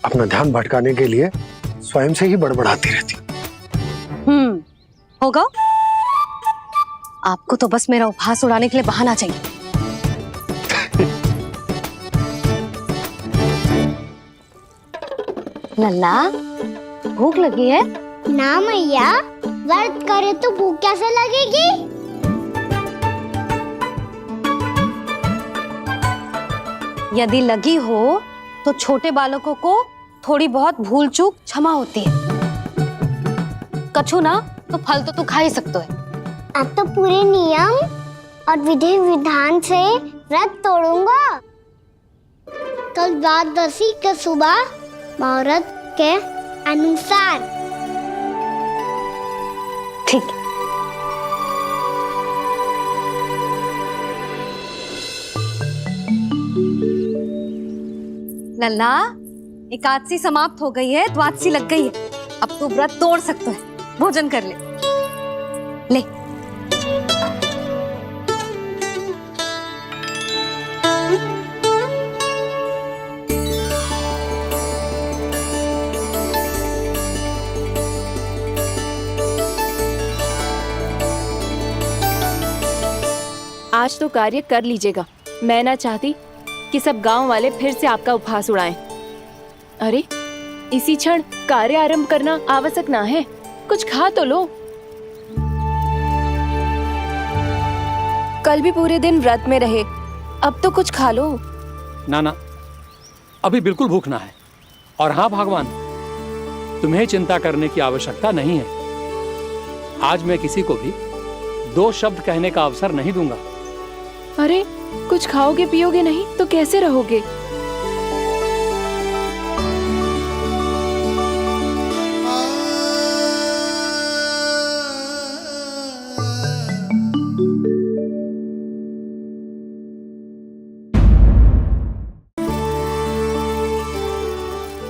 अपना ध्यान भटकाने के लिए स्वयं से ही बड़बड़ाती रहती। होगा। आपको तो बस मेरा उपहास उड़ाने के लिए बहाना चाहिए। लल्ला, भूख लगी है? ना मैया, व्रत करे तो भूख कैसे लगेगी? यदि लगी हो तो छोटे बालकों को थोड़ी बहुत भूल चूक क्षमा होती है। कछु ना तो फल तो तू खा ही सकते है। अब तो पूरे नियम और विधि विधान से व्रत तोड़ूंगा। कल द्वादशी के सुबह मुहूर्त के अनुसार। ठीक है। लल्ला, एकादशी समाप्त हो गई है, द्वादशी लग गई है। अब तू व्रत तोड़ सकते है। भोजन कर ले। ले। आज तो कार्य कर लीजिएगा। मैं ना चाहती कि सब गांव वाले फिर से आपका उपहास उड़ाएं। अरे, इसी क्षण कार्य आरंभ करना आवश्यक ना है। कुछ खा तो लो। कल भी पूरे दिन व्रत में रहे, अब तो कुछ खा लो। ना, अभी बिल्कुल भूख ना है। और हाँ भगवान, तुम्हें चिंता करने की आवश्यकता नहीं है। आज मैं किसी को भी 2 शब्द कहने का अवसर नहीं दूंगा। अरे, कुछ खाओगे पियोगे नहीं तो कैसे रहोगे?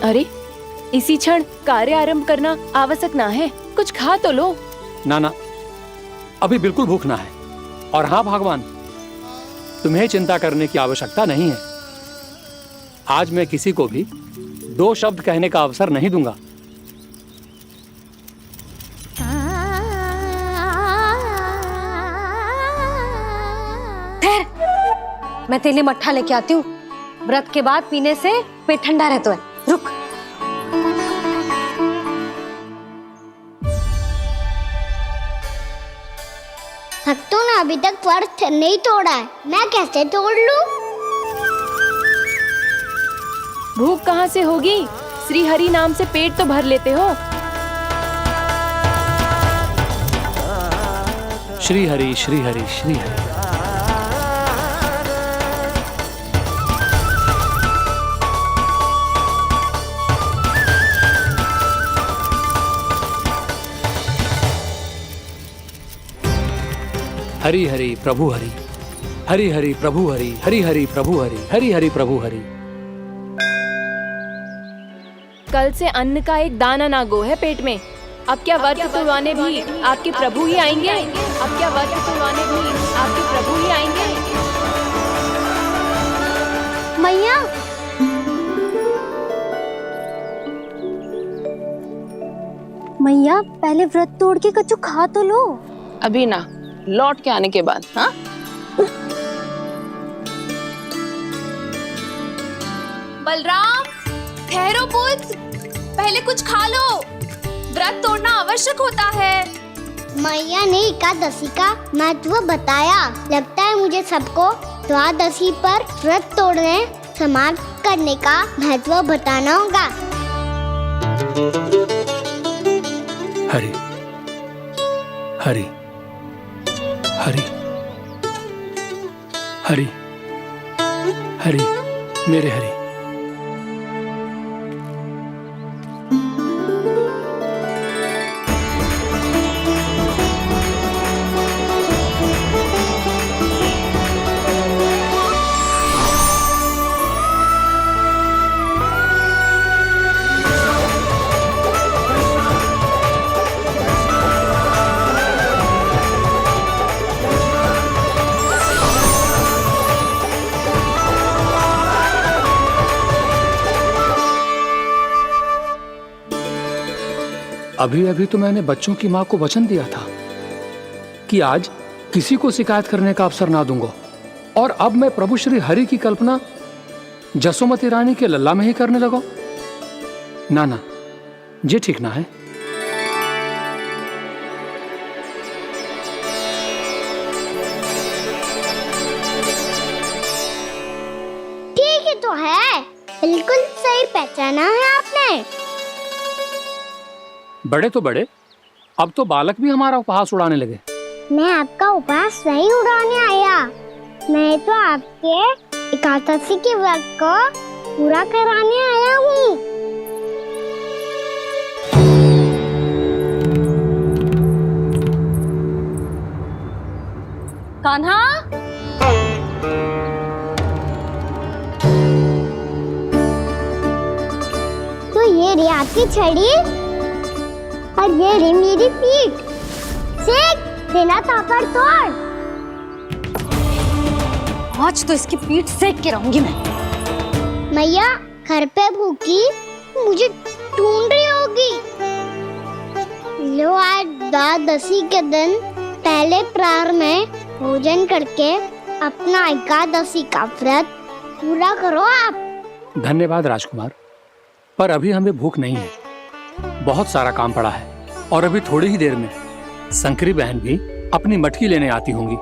अरे, इसी क्षण कार्य आरंभ करना आवश्यक ना है। कुछ खा तो लो। ना, अभी बिल्कुल भूख ना है। और हाँ भगवान, तुम्हें चिंता करने की आवश्यकता नहीं है। आज मैं किसी को भी 2 शब्द कहने का अवसर नहीं दूंगा। मैं तेरे लिए मट्ठा लेके आती हूँ। व्रत के बाद पीने से पेट ठंडा रहता है। रुक। भक्तों ने अभी तक व्रत नहीं तोड़ा है, मैं कैसे तोड़ लूं? भूख कहाँ से होगी? श्री हरि नाम से पेट तो भर लेते हो। श्री हरि श्री हरि श्री हरि। हरि हरि प्रभु हरि, हरि हरि प्रभु हरि, हरि हरि प्रभु हरि, हरि हरि प्रभु हरि। कल से अन्न का एक दाना ना गो है पेट में। अब क्या व्रत तोड़वाने भी आपके प्रभु ही आएंगे? अब क्या व्रत तोड़वाने भी आपके प्रभु ही आएंगे? मैया, मैया पहले व्रत तोड़ के कछु खा तो लो। अभी ना, लौट के आने के बाद। हाँ, बलराम, ठहरो पुत्र, पहले कुछ खा लो। व्रत तोड़ना आवश्यक होता है। मैया ने एकादशी का महत्व बताया। लगता है मुझे सबको द्वादशी पर व्रत तोड़ने समाप्त करने का महत्व बताना होगा। हरि हरि हरि हरि हरि, मेरे हरि। अभी अभी तो मैंने बच्चों की माँ को वचन दिया था कि आज किसी को शिकायत करने का अवसर ना दूंगा, और अब मैं प्रभु श्री हरि की कल्पना जसोमती रानी के लल्ला में ही करने लगा। ना ना, ये ठीक ना है। ठीक ही तो है, बिल्कुल सही पहचाना है आपने। बड़े तो बड़े, अब तो बालक भी हमारा उपहास उड़ाने लगे। मैं आपका उपहास नहीं उड़ाने आया, मैं तो आपके एकादशी के व्रत को पूरा कराने आया हूँ। कान्हा, तो ये रही आपकी छड़ी और ये रही मेरी पीठ। सेक देना ताबड़तोड़। आज तो इसकी पीठ सेक के रहूंगी मैं। मैया घर पे भूखी मुझे ढूंढ रही होगी। लो, आज द्वादशी के दिन पहले प्रहर में भोजन करके अपना एकादशी का व्रत पूरा करो आप। धन्यवाद राजकुमार, पर अभी हमें भूख नहीं है। बहुत सारा काम पड़ा है, और अभी थोड़ी ही देर में शंकरी बहन भी अपनी मटकी लेने आती होंगी।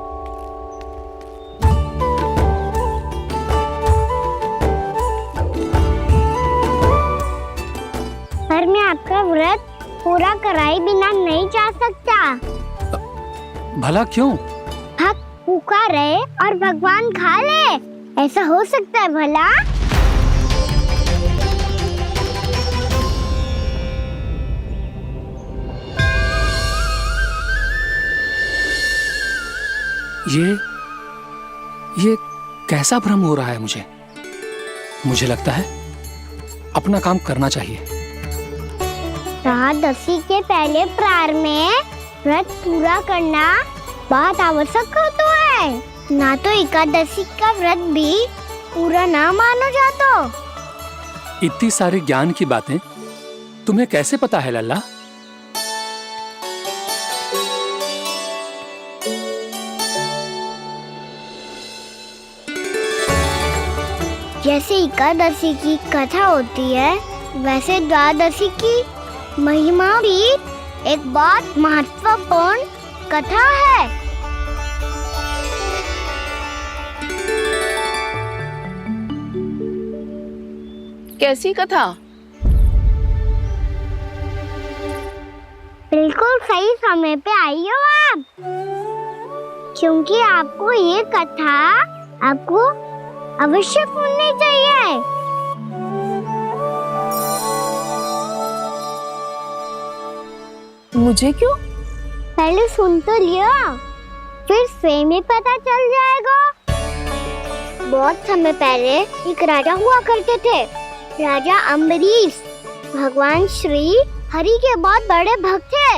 पर मैं आपका व्रत पूरा कराए बिना नहीं जा सकता। भला क्यों? भक्त भूखा रहे और भगवान खा ले, ऐसा हो सकता है भला? ये कैसा भ्रम हो रहा है मुझे? मुझे लगता है अपना काम करना चाहिए। द्वादशी के पहले प्रहर में व्रत पूरा करना बहुत आवश्यक होता है, ना तो एकादशी का व्रत भी पूरा ना मानो जातो। इतनी सारी ज्ञान की बातें तुम्हें कैसे पता है लल्ला? जैसे एकादशी की कथा होती है, वैसे द्वादशी की महिमा भी एक बहुत महत्वपूर्ण कथा है। कैसी कथा? बिल्कुल सही समय पे आई हो आप, क्योंकि आपको ये कथा आपको अवश्य सुननी चाहिए। मुझे क्यों? पहले सुन तो लिया, फिर स्वयं ही पता चल जाएगा। बहुत समय पहले एक राजा हुआ करते थे, राजा अम्बरीश। भगवान श्री हरि के बहुत बड़े भक्त थे।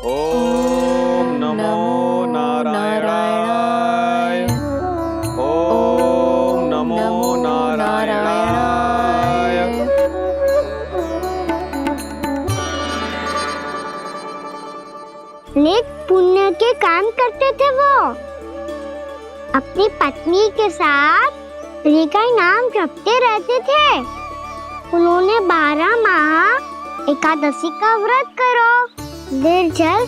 ओम नमो नारायणाय। ओम नमो नारायणाय। नेक पुण्य के काम करते थे वो। अपनी पत्नी के साथ हरि का नाम जपते रहते थे। उन्होंने 12 माह एकादशी का व्रत करो निर्जल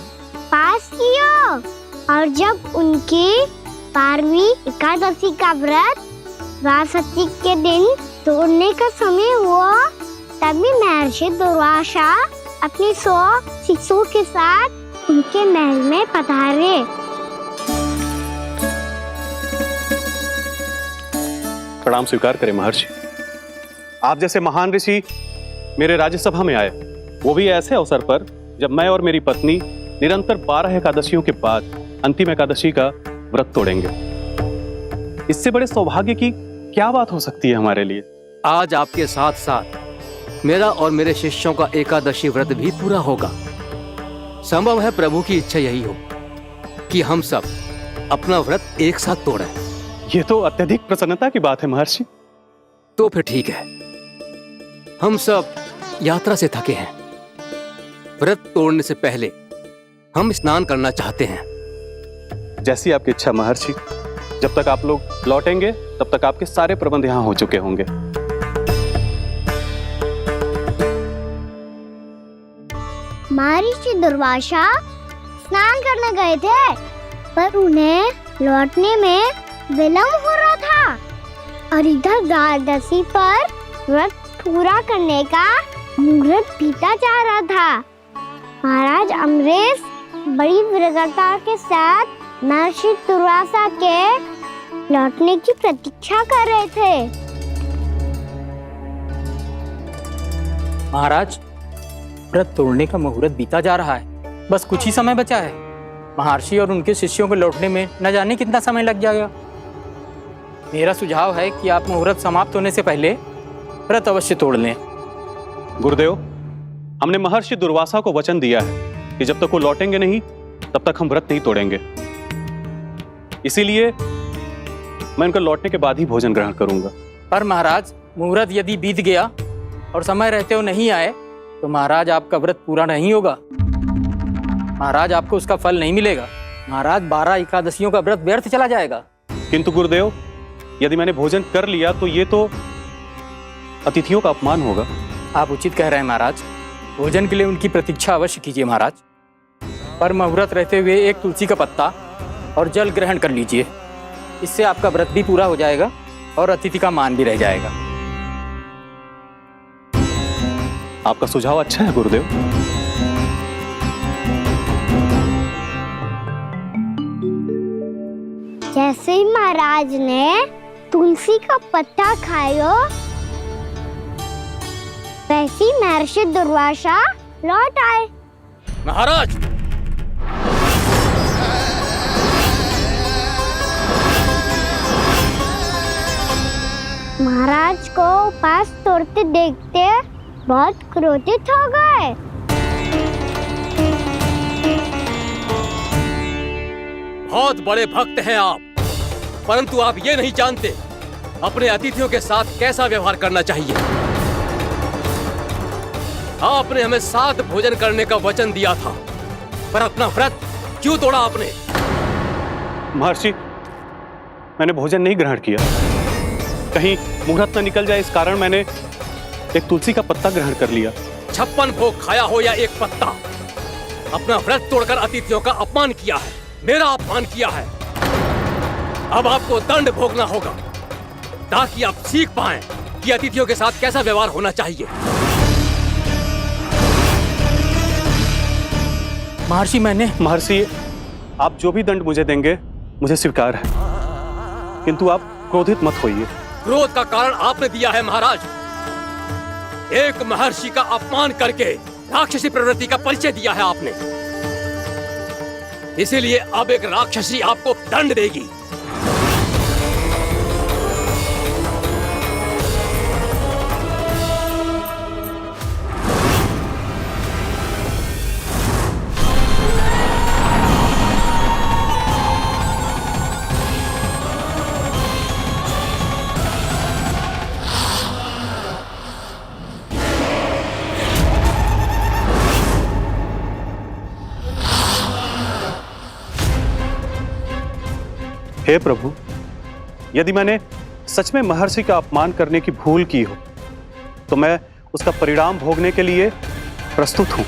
पास किया, और जब उनकी 12वीं एकादशी का व्रत द्वादशी के दिन तोड़ने का समय हुआ, तभी महर्षि दुर्वासा अपनी 100 शिष्यों के साथ उनके महल में पधारे। प्रणाम स्वीकार करें महर्षि। आप जैसे महान ऋषि मेरे राज्यसभा में आए, वो भी ऐसे अवसर पर जब मैं और मेरी पत्नी निरंतर 12 एकादशियों के बाद अंतिम एकादशी का व्रत तोड़ेंगे। इससे बड़े सौभाग्य की क्या बात हो सकती है हमारे लिए? आज आपके साथ साथ मेरा और मेरे शिष्यों का एकादशी व्रत भी पूरा होगा। संभव है प्रभु की इच्छा यही हो कि हम सब अपना व्रत एक साथ तोड़ें। ये तो अत्यधिक प्रसन्नता की बात है महर्षि। तो फिर ठीक है, हम सब यात्रा से थके हैं, व्रत तोड़ने से पहले हम स्नान करना चाहते हैं। जैसी आपकी इच्छा महर्षि। जब तक आप लोग लौटेंगे तब तक आपके सारे प्रबंध यहाँ हो चुके होंगे। महर्षि दुर्वासा स्नान करने गए थे, पर उन्हें लौटने में विलंब हो रहा था और इधर द्वादशी पर व्रत पूरा करने का मुहूर्त बीता जा रहा था। महाराज अमरीश बड़ी विरगता के साथ महर्षि दुर्वासा के लौटने की प्रतीक्षा कर रहे थे। महाराज, व्रत तोड़ने का मुहूर्त बीता जा रहा है, बस कुछ ही समय बचा है। महर्षि और उनके शिष्यों को लौटने में न जाने कितना समय लग जाएगा। मेरा सुझाव है कि आप मुहूर्त समाप्त होने से पहले व्रत अवश्य तोड़ लें। गुरुदेव, हमने महर्षि दुर्वासा को वचन दिया है कि जब तक वो लौटेंगे नहीं तब तक हम व्रत नहीं तोड़ेंगे। इसीलिए मैं उनके लौटने के बाद ही भोजन ग्रहण करूंगा। पर महाराज, मुहूर्त यदि बीत गया और समय रहते हुए नहीं आए तो महाराज आपका व्रत पूरा नहीं होगा। महाराज, आपको उसका फल नहीं मिलेगा। महाराज, 12 एकादशियों का व्रत व्यर्थ चला जाएगा। किंतु गुरुदेव, यदि मैंने भोजन कर लिया तो ये तो अतिथियों का अपमान होगा। आप उचित कह रहे हैं महाराज, भोजन के लिए उनकी प्रतीक्षा अवश्य कीजिए महाराज। पर मुहूर्त रहते हुए एक तुलसी का पत्ता और जल ग्रहण कर लीजिए। इससे आपका व्रत भी पूरा हो जाएगा और अतिथि का मान भी रह जाएगा। आपका सुझाव अच्छा है गुरुदेव। जैसे ही महाराज ने तुलसी का पत्ता खाया, वैसे ही महर्षि दुर्वासा लौट आए। महाराज, महाराज को उपास तोड़ते देखते बहुत क्रोधित हो गए। बहुत बड़े भक्त हैं आप, परंतु आप ये नहीं जानते अपने अतिथियों के साथ कैसा व्यवहार करना चाहिए। आपने हमें साथ भोजन करने का वचन दिया था, पर अपना व्रत क्यों तोड़ा आपने? महर्षि, मैंने भोजन नहीं ग्रहण किया। कहीं मुहूर्त न निकल जाए इस कारण मैंने एक तुलसी का पत्ता ग्रहण कर लिया। 56 भोग खाया हो या एक पत्ता, अपना व्रत तोड़कर अतिथियों का अपमान किया है, मेरा अपमान किया है। अब आपको दंड भोगना होगा ताकि आप सीख पाएं कि अतिथियों के साथ कैसा व्यवहार होना चाहिए। महर्षि, महर्षि, आप जो भी दंड मुझे देंगे मुझे स्वीकार है, किंतु आप क्रोधित मत होइए। क्रोध का कारण आपने दिया है महाराज। एक महर्षि का अपमान करके राक्षसी प्रवृत्ति का परिचय दिया है आपने। इसीलिए अब एक राक्षसी आपको दंड देगी। हे प्रभु, यदि मैंने सच में महर्षि का अपमान करने की भूल की हो तो मैं उसका परिणाम भोगने के लिए प्रस्तुत हूं।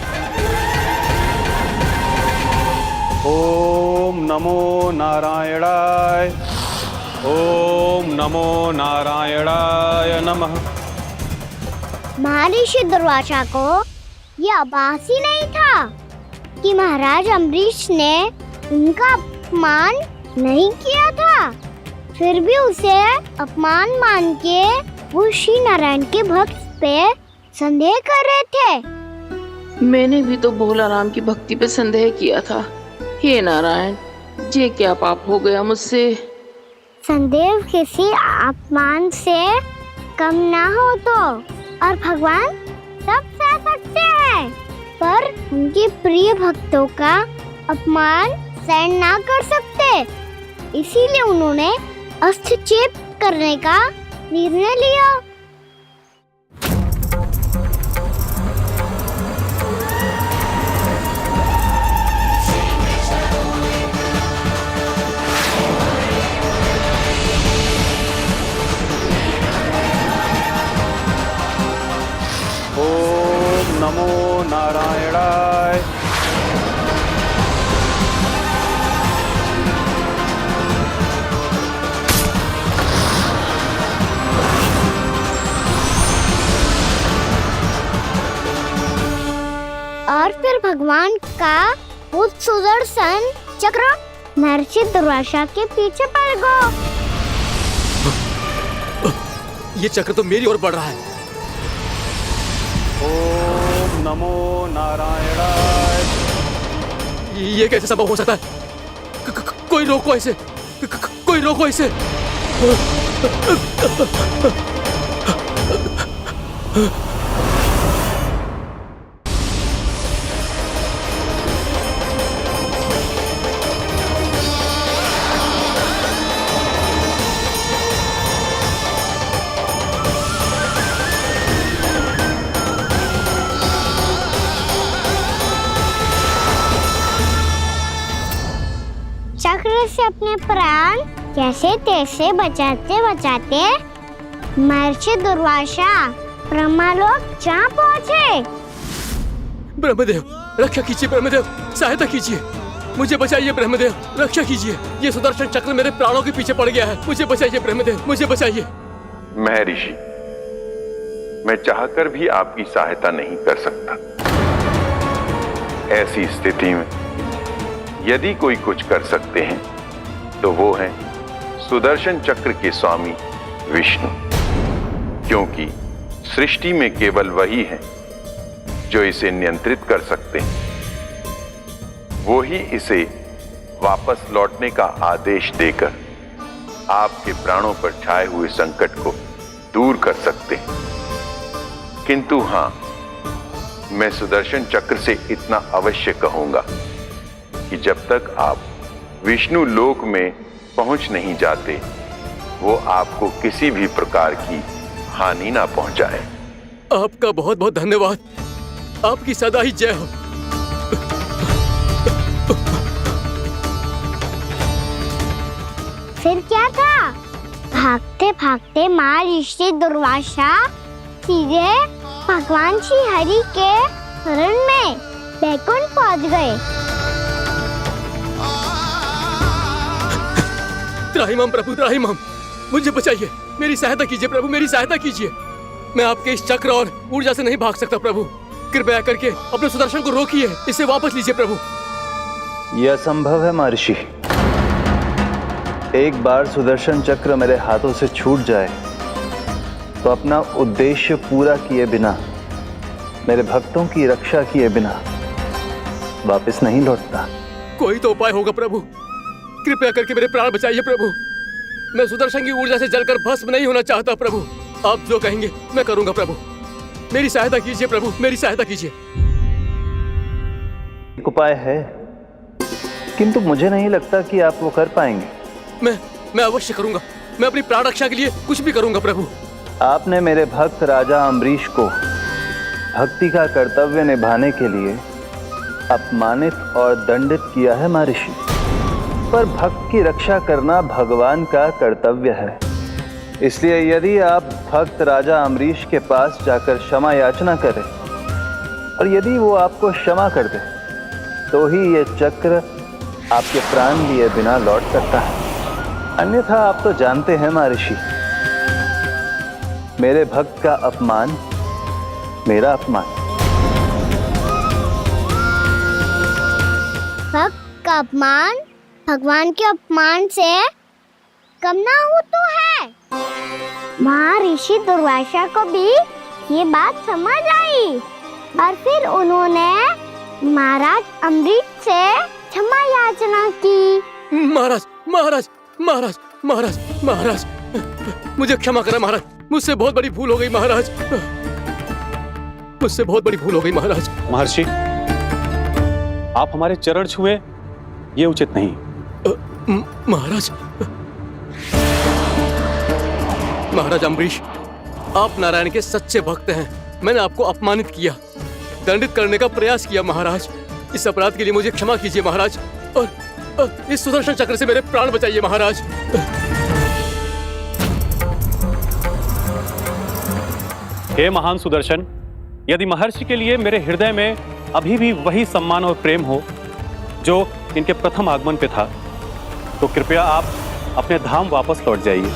ओम नमो नारायणाय, ओम नमो नारायणाय नमः। महर्षि दुर्वासा को यह आभास ही नहीं था कि महाराज अम्बरीश ने उनका अपमान नहीं किया था। फिर भी उसे अपमान मान के वो श्री नारायण के भक्त पे संदेह कर रहे थे। मैंने भी तो भोला राम की भक्ति पे संदेह किया था। हे नारायण, ये क्या पाप हो गया मुझसे? संदेह किसी अपमान से कम ना हो तो, और भगवान सब सह सकते हैं, पर उनके प्रिय भक्तों का अपमान सहन ना कर सकते। इसीलिए उन्होंने हस्तक्षेप करने का निर्णय लिया। नमो नारायणाय। और फिर भगवान का उस सुदर्शन चक्र महर्षि दुर्वासा के पीछे पड़ गया। ये चक्र तो मेरी ओर बढ़ रहा है। ओम नमो नारायणाय। ये कैसे संभव हो सकता है? कोई रोको इसे, कोई रोको इसे। चक्र से अपने प्राण कैसे तैसे बचाते बचाते महर्षि दुर्वासा ब्रह्मलोक जा पहुँचे। ब्रह्मदेव रक्षा कीजिए, ब्रह्मदेव सहायता कीजिए, मुझे बचाइए ब्रह्मदेव, रक्षा कीजिए। ये सुदर्शन चक्र मेरे प्राणों के पीछे पड़ गया है, मुझे बचाइए ब्रह्मदेव, मुझे बचाइए। महर्षि, मैं चाहकर भी आपकी सहायता नहीं कर सकता। ऐसी स्थिति में यदि कोई कुछ कर सकते हैं तो वो है सुदर्शन चक्र के स्वामी विष्णु, क्योंकि सृष्टि में केवल वही है जो इसे नियंत्रित कर सकते हैं। वो ही इसे वापस लौटने का आदेश देकर आपके प्राणों पर छाए हुए संकट को दूर कर सकते हैं। किंतु हां, मैं सुदर्शन चक्र से इतना अवश्य कहूंगा कि जब तक आप विष्णु लोक में पहुंच नहीं जाते, वो आपको किसी भी प्रकार की हानि ना पहुंचाए। आपका बहुत बहुत धन्यवाद, आपकी सदा ही जय हो। फिर क्या था? भागते भागते महर्षि दुर्वासा सीधे भगवान श्री हरि के शरण में बैकुंठ पहुंच गए। त्राहिमाम प्रभु, त्राहिमाम, मुझे बचाइए, मेरी सहायता कीजिए प्रभु, मेरी सहायता कीजिए। मैं आपके इस चक्र और ऊर्जा से नहीं भाग सकता प्रभु, कृपया करके अपने सुदर्शन को रोकिए, इसे वापस लीजिए प्रभु। यह असंभव है महर्षि। एक बार सुदर्शन चक्र मेरे हाथों से छूट जाए तो अपना उद्देश्य पूरा किए बिना, मेरे भक्तों की रक्षा किए बिना वापस नहीं लौटता। कोई तो उपाय होगा प्रभु, कृपया करके मेरे प्राण बचाइए प्रभु। मैं सुदर्शन की ऊर्जा से जलकर भस्म नहीं होना चाहता प्रभु। आप जो कहेंगे मैं करूंगा प्रभु, मेरी सहायता कीजिए प्रभु, मेरी सहायता कीजिए। एक उपाय है, किंतु मुझे नहीं लगता कि आप वो कर पाएंगे। मैं अवश्य करूंगा, मैं अपनी प्राण रक्षा के लिए कुछ भी करूंगा प्रभु। आपने मेरे भक्त राजा अम्बरीश को भक्ति का कर्तव्य निभाने के लिए अपमानित और दंडित किया है महर्षि, पर भक्त की रक्षा करना भगवान का कर्तव्य है। इसलिए यदि आप भक्त राजा अम्बरीश के पास जाकर क्षमा याचना करें और यदि वो आपको क्षमा कर दे तो ही ये चक्र आपके प्राण लिए बिना लौट सकता है। अन्यथा आप तो जानते हैं महर्षि, मेरे भक्त का अपमान मेरा अपमान। भक्त का अपमान भगवान के अपमान से कम ना हो तो है। महर्षि दुर्वासा को भी ये बात समझ आई और फिर उन्होंने महाराज अम्बरीश से क्षमा याचना की। महाराज महाराज महाराज महाराज महाराज, मुझे क्षमा करें महाराज, मुझसे बहुत बड़ी भूल हो गई महाराज, मुझसे बहुत बड़ी भूल हो गई महाराज। महर्षि, आप हमारे चरण छुए ये उचित नहीं। महाराज, महाराज अम्बरीश, आप नारायण के सच्चे भक्त हैं। मैंने आपको अपमानित किया, दंडित करने का प्रयास किया महाराज। इस अपराध के लिए मुझे क्षमा कीजिए महाराज, और इस सुदर्शन चक्र से मेरे प्राण बचाइए महाराज। हे महान सुदर्शन, यदि महर्षि के लिए मेरे हृदय में अभी भी वही सम्मान और प्रेम हो जो इनके प्रथम आगमन पे था, तो कृपया आप अपने धाम वापस लौट जाइए।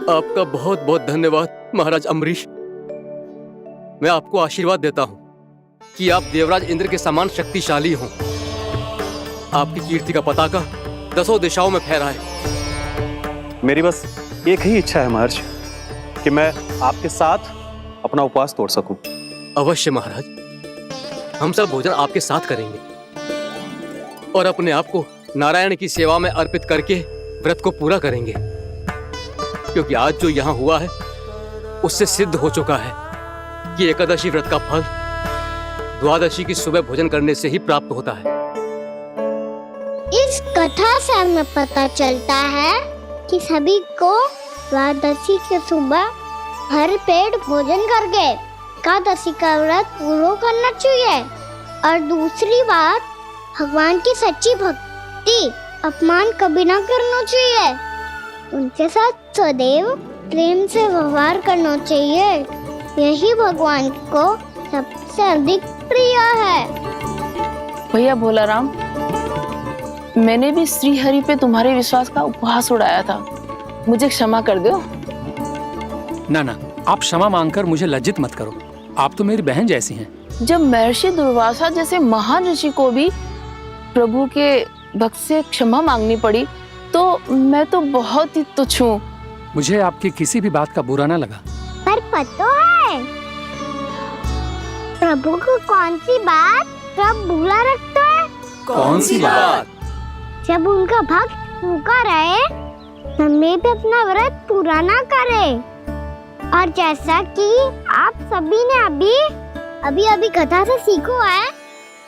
आपका बहुत बहुत धन्यवाद महाराज अम्बरीश। मैं आपको आशीर्वाद देता हूं कि आप देवराज इंद्र के समान शक्तिशाली हों। आपकी कीर्ति का पताका 10 दिशाओं में फहराए। मेरी बस एक ही इच्छा है महर्षि, कि मैं आपके साथ अपना उपवास तोड़ सकूं। अवश्य महाराज, हम सब भोजन आपके साथ करेंगे और अपने आप को नारायण की सेवा में अर्पित करके व्रत को पूरा करेंगे, क्योंकि आज जो यहाँ हुआ है उससे सिद्ध हो चुका है कि एकादशी व्रत का फल द्वादशी की सुबह भोजन करने से ही प्राप्त होता है। इस कथा से हमें पता चलता है कि सभी को द्वादशी के सुबह भर पेट भोजन करके एकादशी का व्रत पूरा करना चाहिए। और दूसरी बात, भगवान की सच्ची भक्ति अपमान कभी ना करना चाहिए। उनके साथ सदैव प्रेम से व्यवहार करना चाहिए। यही भगवान को सबसे अधिक प्रिय है। भैया भोला राम, मैंने भी श्री हरि पे तुम्हारे विश्वास का उपहास उड़ाया था, मुझे क्षमा कर दो। ना ना, आप क्षमा मांगकर मुझे लज्जित मत करो। आप तो मेरी बहन जैसी हैं। जब महर्षि दुर्वासा जैसे महान ऋषि को भी प्रभु के भक्त से क्षमा मांगनी पड़ी, तो मैं तो बहुत ही तुच्छ हूँ। मुझे आपकी किसी भी बात का बुरा ना लगा। पर पता है प्रभु को कौन सी बात कब बुरा रखता है? कौन सी बात? जब उनका भक्त भूखा रहे, समय पे अपना व्रत पूरा ना करे। और जैसा कि आप सभी ने अभी कथा से सीखो है,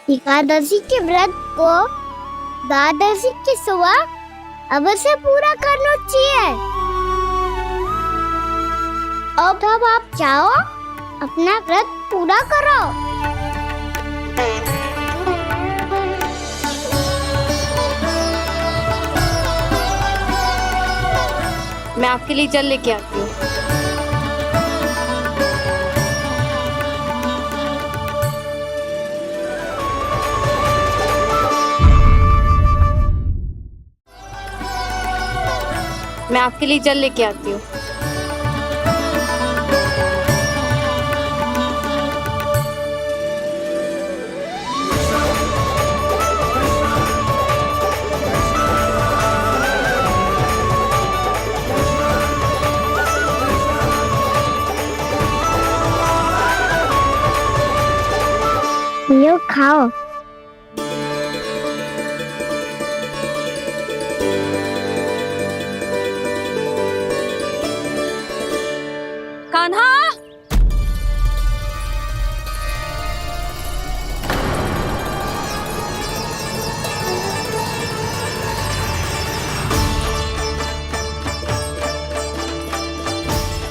एकादशी के व्रत को द्वादशी की सुबह अवश्य पूरा करना चाहिए। अब आप जाओ, अपना व्रत पूरा करो। मैं आपके लिए जल लेके आती हूँ। मैं आपके लिए जल लेके आती हूँ। लो खाओ। कान्हा,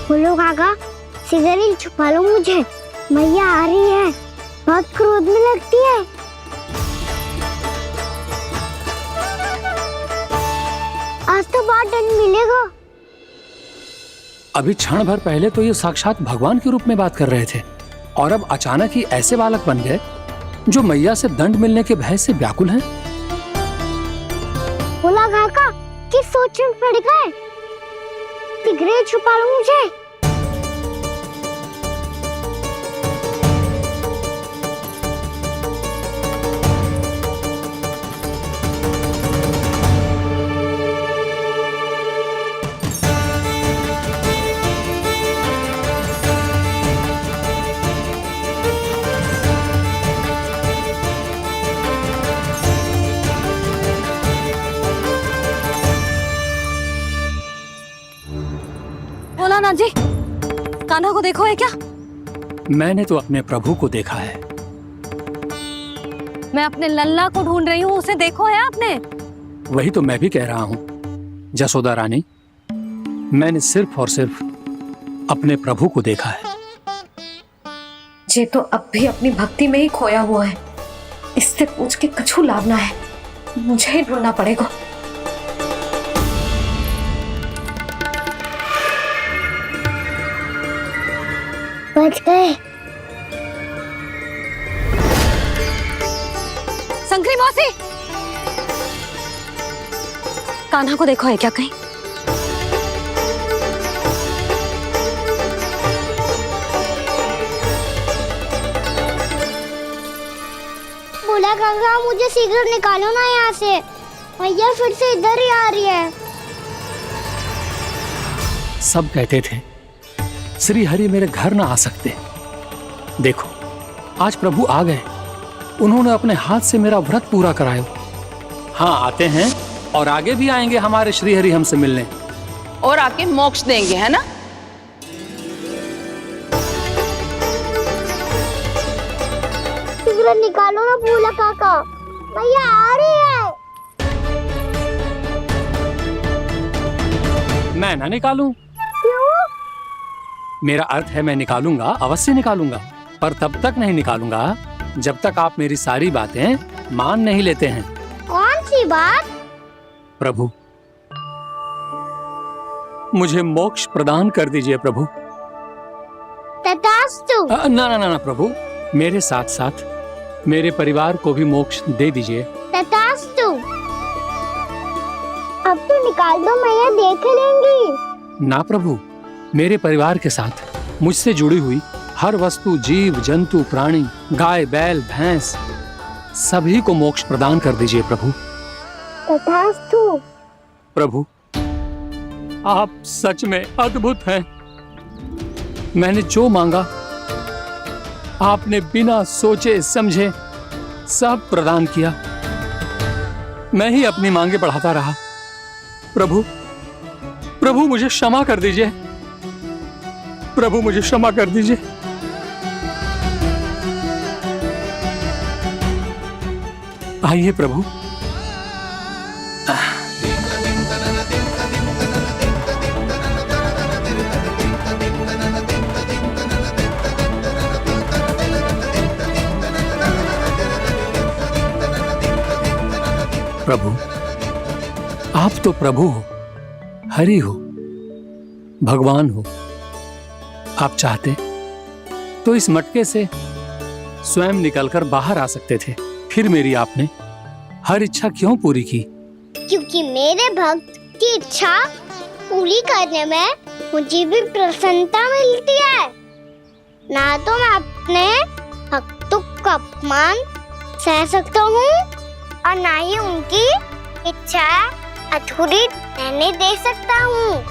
बोलो काका, सिगरेट छुपा लो मुझे, मैया आ रही है, बहुत क्रोध में लगती है। आज तो बहुत दंड मिलेगा। अभी क्षण भर पहले तो ये साक्षात भगवान के रूप में बात कर रहे थे, और अब अचानक ही ऐसे बालक बन गए जो मैया से दंड मिलने के भय से व्याकुल हैं। बोला काका, किस सोच में पड़ गए? सिगरेट छुपा लो मुझे। बोला ना जी, कान्हा को देखो है क्या? मैंने तो अपने प्रभु को देखा है। मैं अपने लल्ला को ढूंढ रही हूँ, उसे देखो है आपने? वही तो मैं भी कह रहा हूँ जसोदा रानी, मैंने सिर्फ और सिर्फ अपने प्रभु को देखा है। जे तो अब भी अपनी भक्ति में ही खोया हुआ है। इससे पूछ के कछु लाभना है, मुझे ही ढूंढना पड़ेगा। बच गए। संकरी मौसी, कान्हा को देखो है क्या कहीं? बोला काका मुझे शीघ्र निकालो ना यहाँ से, भैया फिर से इधर ही आ रही है। सब कहते थे श्री हरि मेरे घर ना आ सकते। देखो आज प्रभु आ गए, उन्होंने अपने हाथ से मेरा व्रत पूरा कराया। हाँ आते हैं और आगे भी आएंगे हमारे श्री हरि हमसे मिलने और आके मोक्ष देंगे, है ना? शीघ्र निकालो ना भोला काका, भैया आ रही है। मैं ना निकालूं? क्यों? मेरा अर्थ है मैं निकालूंगा, अवश्य निकालूंगा, पर तब तक नहीं निकालूंगा जब तक आप मेरी सारी बातें मान नहीं लेते हैं। कौन सी बात? प्रभु मुझे मोक्ष प्रदान कर दीजिए प्रभु। तथास्तु। ना ना ना ना प्रभु, मेरे साथ साथ मेरे परिवार को भी मोक्ष दे दीजिए। तथास्तु। अब तो निकाल दो, मैया देख लेंगी। ना प्रभु, मेरे परिवार के साथ मुझसे जुड़ी हुई हर वस्तु, जीव जंतु, प्राणी, गाय बैल भैंस, सभी को मोक्ष प्रदान कर दीजिए प्रभु। तथास्तु। प्रभु आप सच में अद्भुत हैं। मैंने जो मांगा आपने बिना सोचे समझे सब प्रदान किया। मैं ही अपनी मांगे बढ़ाता रहा। प्रभु प्रभु मुझे क्षमा कर दीजिए, प्रभु मुझे क्षमा कर दीजिए। आइए प्रभु। प्रभु आप तो प्रभु हो, हरि हो, भगवान हो। आप चाहते तो इस मटके से स्वयं निकलकर बाहर आ सकते थे, फिर मेरी आपने हर इच्छा क्यों पूरी की? क्योंकि मेरे भक्त की इच्छा पूरी करने में मुझे भी प्रसन्नता मिलती है। ना तो मैं अपने भक्तों का अपमान सह सकता हूँ और ना ही उनकी इच्छा अधूरी रहने दे सकता हूँ।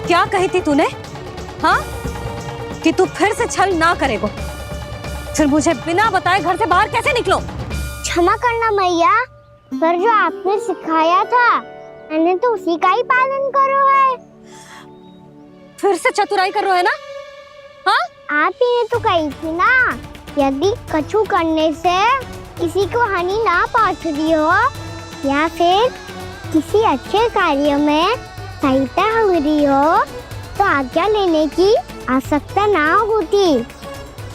क्या कही थी तूने? हाँ, कि तू फिर से छल ना करेगा। फिर मुझे बिना बताए घर से बाहर कैसे निकलो? क्षमा करना मैया, पर जो आपने सिखाया था मैंने तो उसी का ही पालन करो है। फिर से चतुराई कर रहे हो ना? हाँ? आप ही ने तो कही थी ना, यदि कछु करने से किसी को हानि ना पहुंच रही हो या फिर किसी अच्छे कार्य में सहायता हो रही हो तो आज्ञा लेने की आवश्यकता ना होती।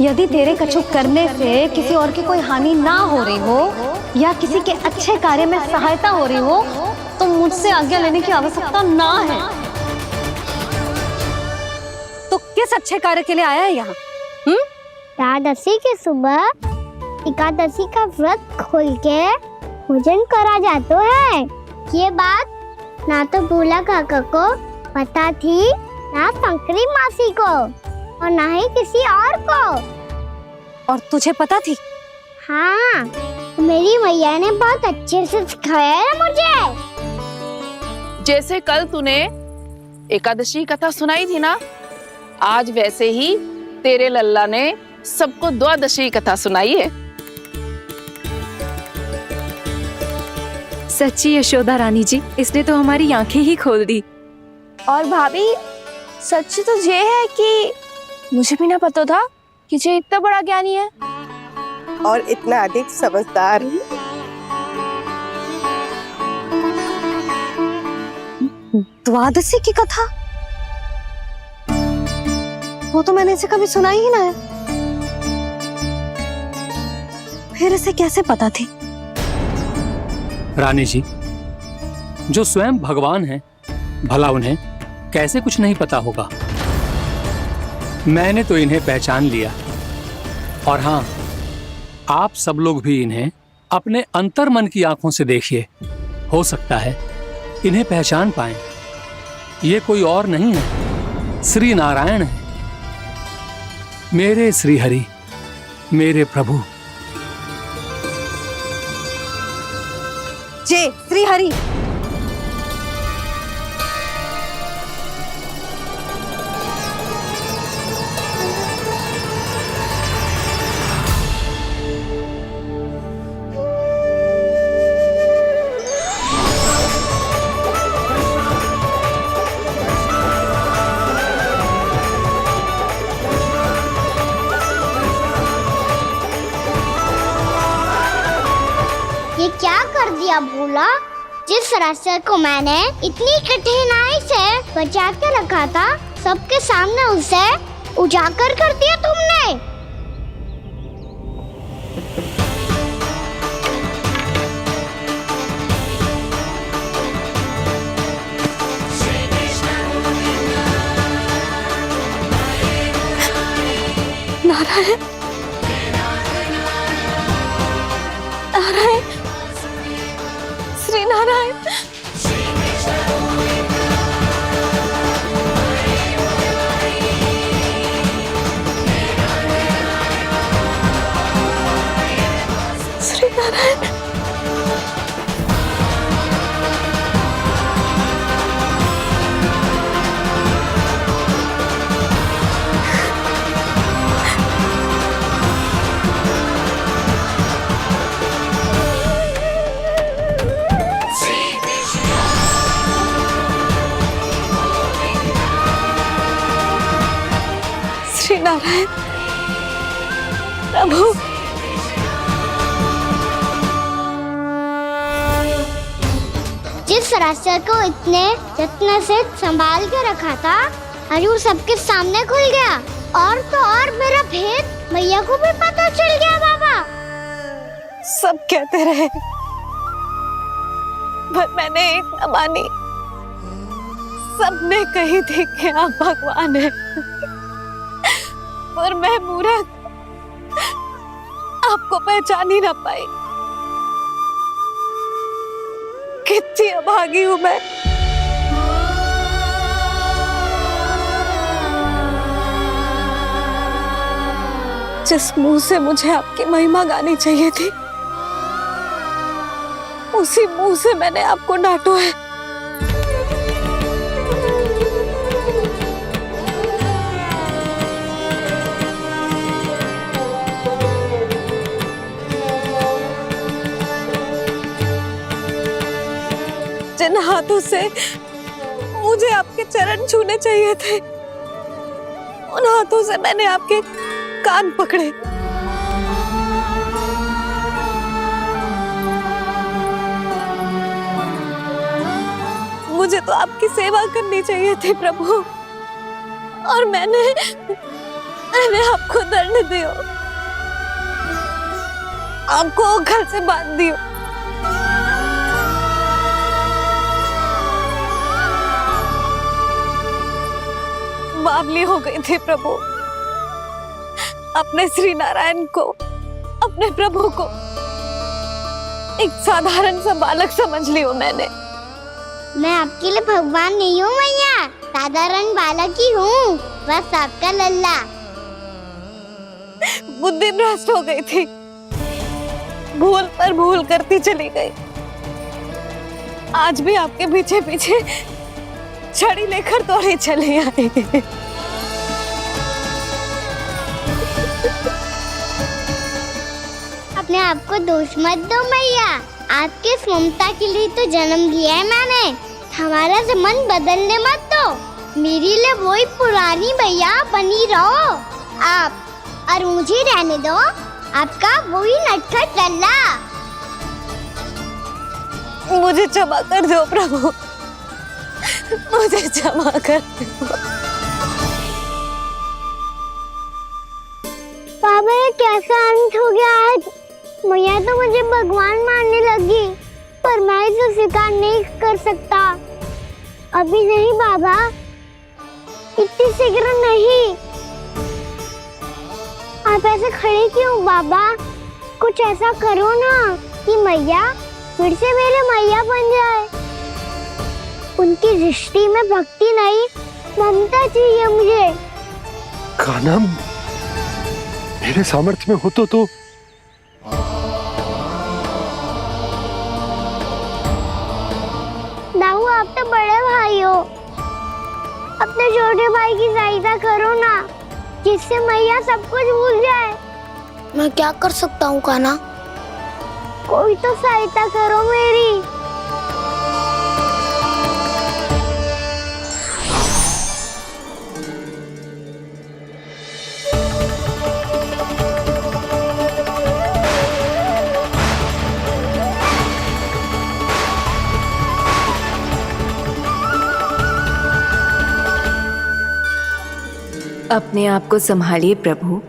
यदि तेरे कछु करने से किसी और की कोई हानि ना हो रही हो या किसी के अच्छे कार्य में सहायता हो रही हो तो मुझसे आज्ञा लेने की आवश्यकता ना है। तो किस अच्छे कार्य के लिए आया है यहाँ? एकादशी के सुबह एकादशी का व्रत खोल के भोजन करा जाता है। ये बात ना तो भोला काका को पता थी, ना संकरी मासी को और ना ही किसी और को। और तुझे पता थी? हाँ, मेरी मैया ने बहुत अच्छे से सिखाया है मुझे। जैसे कल तूने एकादशी कथा सुनाई थी ना, आज वैसे ही तेरे लल्ला ने सबको द्वादशी कथा सुनाई है। सच्ची यशोदा रानी जी, इसने तो हमारी आंखें ही खोल दी। और भाभी, सच तो ये है कि मुझे भी ना पता था कि जे इतना बड़ा ज्ञानी है और इतना अधिक समझदार। द्वादशी की कथा, वो तो मैंने इसे कभी सुना ही ना है। फिर इसे कैसे पता थी? रानी जी, जो स्वयं भगवान हैं, भला उन्हें कैसे कुछ नहीं पता होगा। मैंने तो इन्हें पहचान लिया, और हाँ, आप सब लोग भी इन्हें अपने अंतर्मन की आंखों से देखिए। हो सकता है इन्हें पहचान पाएं। ये कोई और नहीं है, श्री नारायण है, मेरे श्री हरि, मेरे प्रभु। जय श्री हरि। ये क्या कर दिया भोला? जिस रास्ते को मैंने इतनी कठिनाई से बचा के रखा था, सबके सामने उसे उजागर कर दिया तुमने। नारायण, नारायण, श्री नारायण। श्री नारायण। श्री नारायण प्रभु। जिस रास्ते को इतने यत्न से संभाल के रखा था, आज वो सबके सामने खुल गया। और तो और मेरा भेद भैया को भी पता चल गया। बाबा सब कहते रहे, पर मैंने एक न मानी। सबने कही थी कि आप भगवान हैं, और मैं मूर्ख आपको पहचान ही ना पाई। कितनी अभागी हूं मैं। जिस मुंह से मुझे आपकी महिमा गानी चाहिए थी, उसी मुंह से मैंने आपको डांटा है। जिन हाथों से मुझे आपके चरण छूने चाहिए थे, उन हाथों से मैंने आपके कान पकड़े। मुझे तो आपकी सेवा करनी चाहिए थी प्रभु, और मैंने आपको दंड दियो, आपको घर से बांध दियो। बावली हो गई थी प्रभु। अपने श्री नारायण को, अपने प्रभु को एक साधारण सा बालक समझ लियो मैंने। मैं आपके लिए भगवान नहीं हूँ भैया, साधारण बालक ही हूँ, बस आपका लल्ला। बुद्धि भ्रष्ट हो गई थी, भूल पर भूल करती चली गई। आज भी आपके पीछे पीछे छड़ी लेकर दौड़े चले आए। अपने आप को दोष मत दो भैया, आपके इस ममता के लिए तो जन्म लिया है मैंने। हमारा से मन बदलने मत दो, मेरे लिए वही पुरानी भैया बनी रहो। आप और मुझे रहने दो आपका वही नटखट लल्ला। मुझे क्षमा कर दो प्रभु, मुझे क्षमा कर दो। बाबा ये कैसा अंत हो गया आज? मैया तो मुझे भगवान मानने लगी, पर मैं इसे स्वीकार नहीं कर सकता। अभी नहीं बाबा, इतनी शीघ्र नहीं। आप ऐसे खड़े क्यों बाबा? कुछ ऐसा करो ना कि मैया फिर से मेरे मैया बन जाए। उनकी दृष्टि में भक्ति नहीं, ममता चाहिए मुझे। कान्हा, मेरे सामर्थ्य में हो तो दाऊ, आप तो बड़े भाई हो, अपने छोटे भाई की सहायता करो ना, जिससे मैया सब कुछ भूल जाए। मैं क्या कर सकता हूँ कान्हा? कोई तो सहायता करो मेरी। अपने आप को संभालिए प्रभु।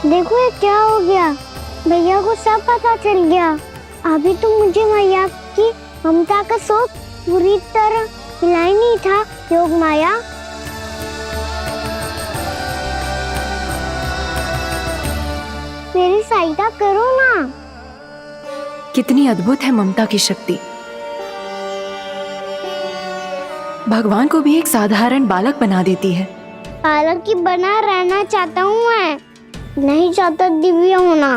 देखो ये क्या हो गया, भैया को सब पता चल गया। अभी तो मुझे मैया की ममता का शौक पूरी तरह मिला ही नहीं था। योग माया, मेरी सहायता करो ना। कितनी अद्भुत है ममता की शक्ति। भगवान को भी एक साधारण बालक बना देती है। बालक की बना रहना चाहता हूँ मैं, नहीं चाहता दिव्य होना,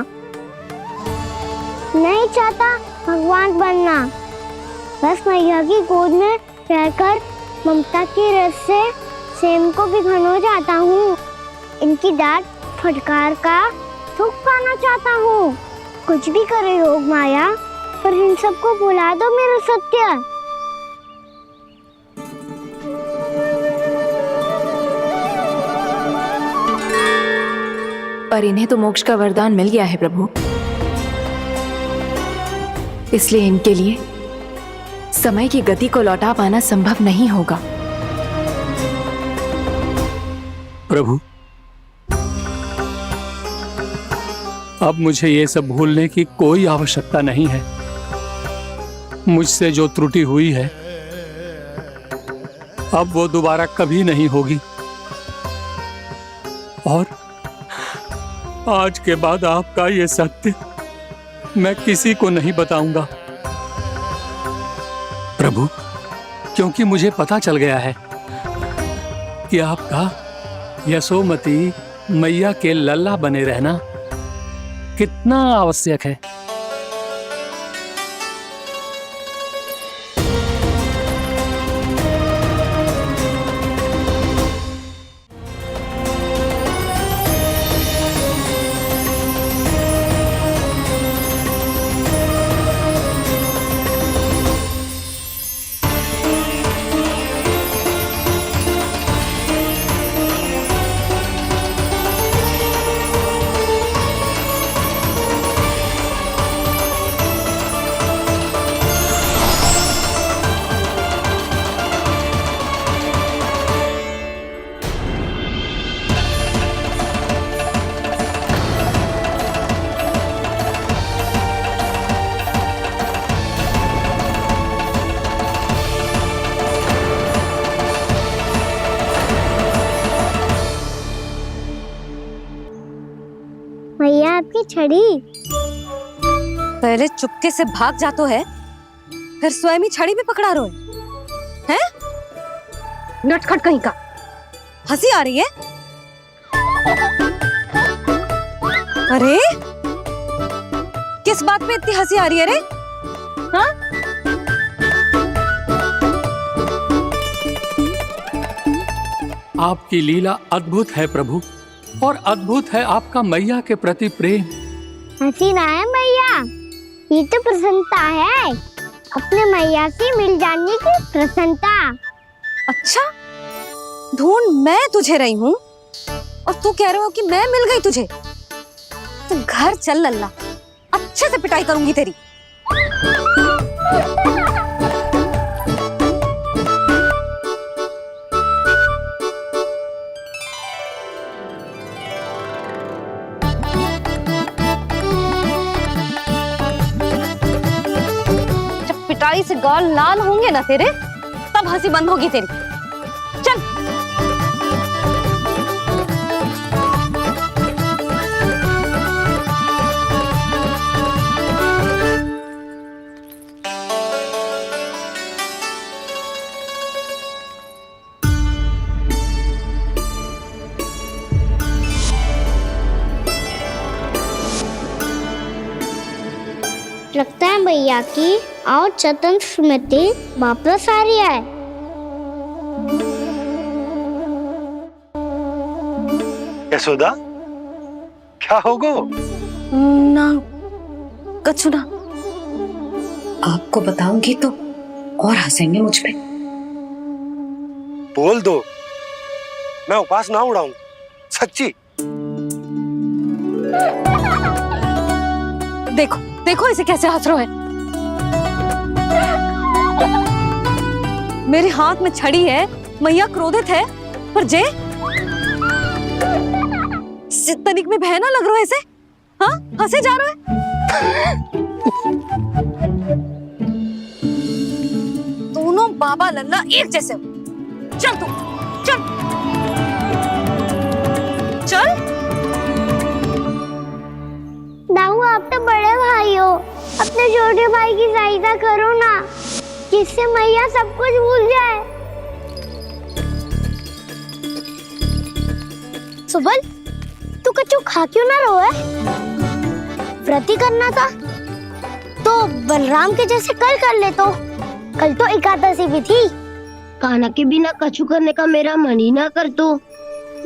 नहीं चाहता भगवान बनना। बस मैया की गोद में रहकर ममता की रस से सेम को भिगोना चाहता हूँ। इनकी डांट फटकार का सुख पाना चाहता हूँ। कुछ भी करे योग माया, पर इन सबको भुला दो मेरा सत्य। पर इन्हें तो मोक्ष का वरदान मिल गया है प्रभु, इसलिए इनके लिए समय की गति को लौटा पाना संभव नहीं होगा। प्रभु, अब मुझे ये सब भूलने की कोई आवश्यकता नहीं है। मुझसे जो त्रुटि हुई है अब वो दोबारा कभी नहीं होगी, और आज के बाद आपका ये सत्य मैं किसी को नहीं बताऊंगा प्रभु, क्योंकि मुझे पता चल गया है कि आपका यशोमती मैया के लल्ला बने रहना कितना आवश्यक है। भैया आपकी छड़ी। पहले चुपके से भाग जातो है, फिर स्वयं ही छड़ी भी पकड़ा रोए हैं? नटखट कहीं का। हंसी आ रही है? अरे किस बात पे इतनी हंसी आ रही है रे? हाँ? आपकी लीला अद्भुत है प्रभु, और अद्भुत है आपका मैया के प्रति प्रेम। हंसी ना है मैया, ये तो प्रसन्नता है, अपने मैया से मिल जाने की प्रसन्नता। अच्छा, ढूंढ मैं तुझे रही हूँ और तू कह रहे हो कि मैं मिल गई तुझे। तू घर चल लल्ला, अच्छे से पिटाई करूंगी तेरी। जब पिटाई से गाल लाल होंगे ना तेरे, तब हंसी बंद होगी तेरी। चल। लगता है भैया की और चतन स्मृति वापस आ रही है। यशोदा, क्या होगो? ना कछु ना, आपको बताऊंगी तो और हंसेंगे मुझ पे। बोल दो, मैं उपवास ना उड़ाऊं, सच्ची। देखो देखो इसे कैसे हंस रहा है। मेरे हाथ में छड़ी है, मैया क्रोधित है, पर जे तनिक में बहना लग रहा है इसे। हाँ, हंसे जा रहा है। दोनों बाबा लल्ला एक जैसे हो। चल तू, चल चल। दाऊ, आप तो बड़े भाई हो, अपने छोटे भाई की सहायता करो ना, जिससे मैया सब कुछ भूल जाए। सुबल, तू कच्चू खा क्यों ना रो है? व्रत ही करना था तो बलराम के जैसे कल कर ले। तो कल तो एकादशी भी थी। कान्हा के बिना कछु करने का मेरा मन ही ना कर। तो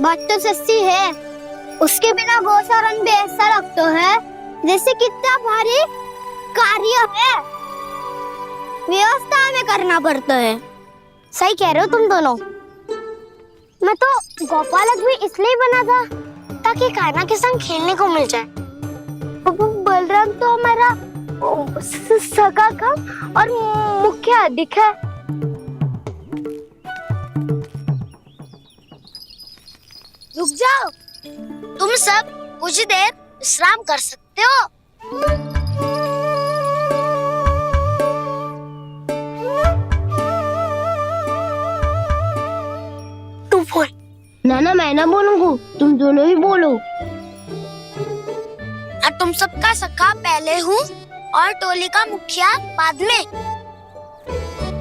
बात तो सच्ची है, उसके बिना गोचारण भी ऐसा लगता है जैसे कितना भारी कार्य है, व्यवस्था में करना पड़ता है। सही कह रहे हो तुम दोनों। मैं तो गोपालक भी इसलिए बना था ताकि कान्हा के संग खेलने को मिल जाए। बलराम तो हमारा सगा कम और मुख्य अधिक है। रुक जाओ, तुम सब कुछ देर विश्राम कर सकते हो। तू बोल। ना मैं ना बोलूंगा, तुम दोनों ही बोलो। और तुम सबका सखा पहले हूँ और टोली का मुखिया बाद में,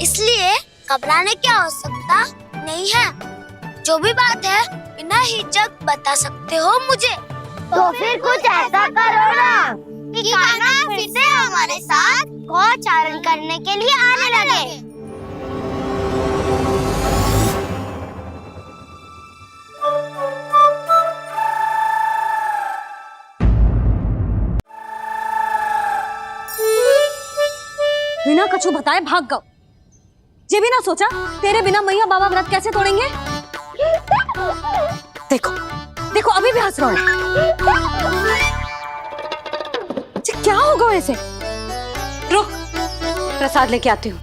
इसलिए घबराने की आवश्यकता नहीं है। जो भी बात है बिना हिचक बता सकते हो मुझे। तो फिर कुछ ऐसा करो ना कि कान्हा फिर से हमारे साथ गोचारण करने के लिए आने लगे। बिना कछु बताए भाग गओ। ये भी ना सोचा तेरे बिना मैया बाबा व्रत कैसे तोड़ेंगे। देखो देखो अभी भी हंस रहा है। क्या होगा ऐसे? रुक, प्रसाद लेके आती हूँ।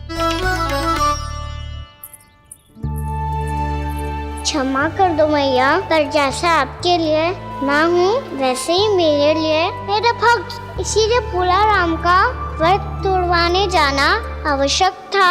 क्षमा कर दो मैया, पर जैसा आपके लिए माँ हूँ वैसे ही मेरे लिए मेरे भक्त। इसीलिए भोला राम का व्रत तोड़वाने जाना आवश्यक था।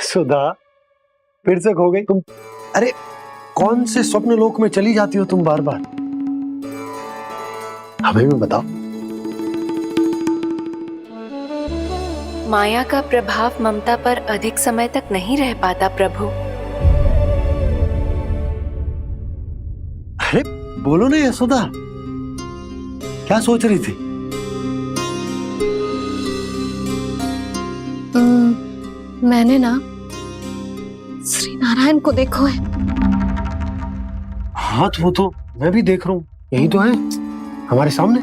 सुधा, फिर से खो गई तुम। अरे कौन से स्वप्न लोक में चली जाती हो तुम बार बार? हमें भी बताओ, माया का प्रभाव ममता पर अधिक समय तक नहीं रह पाता प्रभु। अरे बोलो ना यशोदा, क्या सोच रही थी? मैंने ना श्री नारायण को देखो है। हाँ तो वो तो मैं भी देख रहा हूँ, यही तो है हमारे सामने।